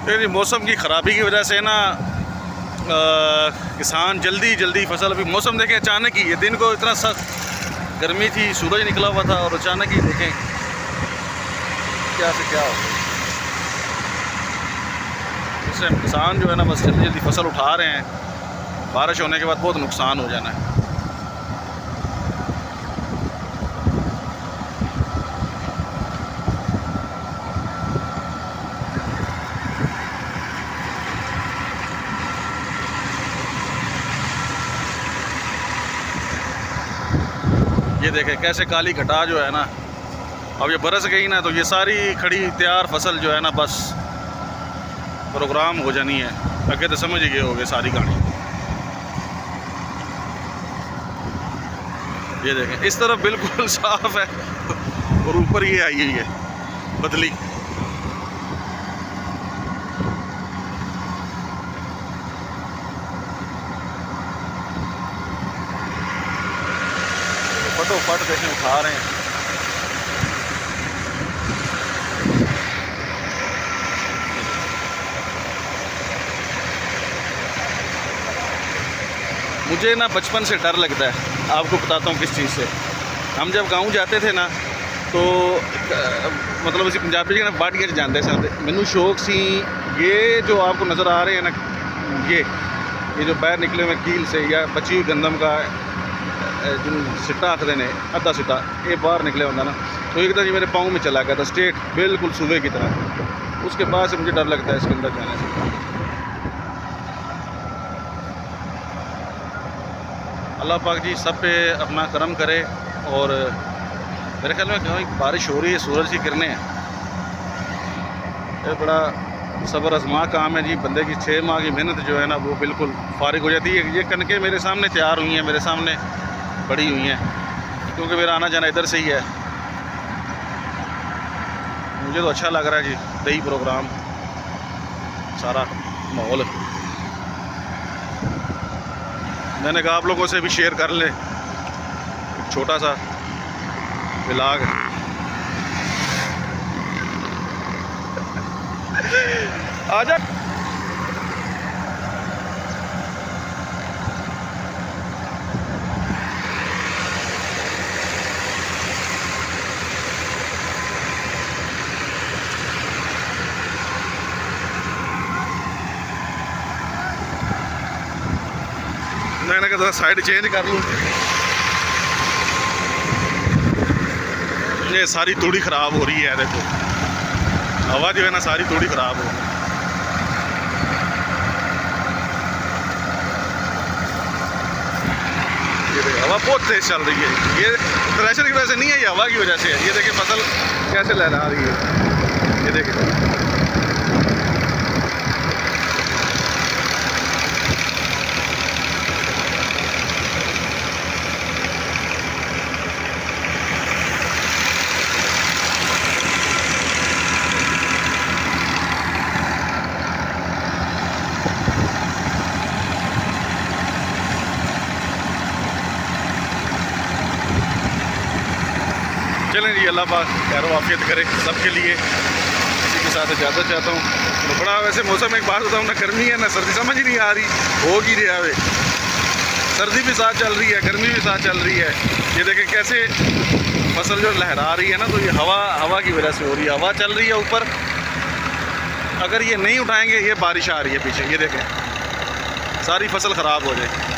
फिर मौसम की ख़राबी की वजह से ना किसान जल्दी फसल, अभी मौसम देखें अचानक ही, ये दिन को इतना सख्त गर्मी थी, सूरज निकला हुआ था और अचानक ही देखें क्या से क्या हो गया। इस टाइम किसान जो है ना बस जल्दी फसल उठा रहे हैं, बारिश होने के बाद बहुत नुकसान हो जाना है। ये देखें कैसे काली घटा जो है ना, अब ये बरस गई ना तो ये सारी खड़ी तैयार फसल जो है ना बस प्रोग्राम हो जानी है। आगे तो समझ ही गए होगे सारी कहानी। ये देखें इस तरफ बिल्कुल साफ है और ऊपर ये आई हुई है बदली। फटोफट देखें उठा रहे हैं। मुझे ना बचपन से डर लगता है, आपको बताता हूँ किस चीज़ से। हम जब गाँव जाते थे ना तो मतलब उसी पंजाबी के ना बाड़ियाँ जाते थे, मैनू शौक सी ये जो आपको नज़र आ रहे हैं ना, ये जो बाहर निकले हुए कील से या बची हुई गंदम का जो सिट्टा आखते ने, अद्धा सिट्टा ये बाहर निकले होता ना, तो एकदम जी मेरे पाँव में चला गया था स्ट्रेट बिल्कुल सुबह की तरह। उसके बाद से मुझे डर लगता है इसके अंदर जाने से। अल्लाह पाक जी सब पे अपना करम करे। और मेरे ख्याल में कहीं बारिश हो रही है, सूरज की किरणें हैं, ये बड़ा सब्र आज़मा काम है जी। बंदे की 6 माह की मेहनत जो है ना वो बिल्कुल फारिग हो जाती है। ये कनकें मेरे सामने तैयार हुई हैं, मेरे सामने पड़ी हुई हैं, क्योंकि मेरा आना जाना इधर से ही है। मुझे तो अच्छा लग रहा है जी, दही प्रोग्राम सारा माहौल। मैंने कहा आप लोगों से भी शेयर कर ले छोटा सा व्लॉग। आजा मैंने कहा साइड चेंज कर लूँ। ये सारी तूड़ी ख़राब हो रही है, देखो हवा जो है ना सारी तूड़ी ख़राब हो। ये देखो हवा बहुत तेज़ चल रही है, ये थ्रेशर की वजह से नहीं है, ये हवा की वजह से है। ये देखिए फसल कैसे लहरा रही है, ये देखिए। चलें जी, अल्लाह पाक खैर वाफियत करे सबके लिए। इसी के साथ इजाज़त चाहता हूँ। तो बड़ा वैसे मौसम एक बात बताऊँ ना, गर्मी है ना सर्दी समझ नहीं आ रही, हो ही रहा है। सर्दी भी साथ चल रही है, गर्मी भी साथ चल रही है। ये देखें कैसे फसल जो लहरा रही है ना, तो ये हवा की वजह से हो रही है। हवा चल रही है ऊपर, अगर ये नहीं उठाएंगे ये बारिश आ रही है पीछे, ये देखें सारी फसल ख़राब हो जाएगी।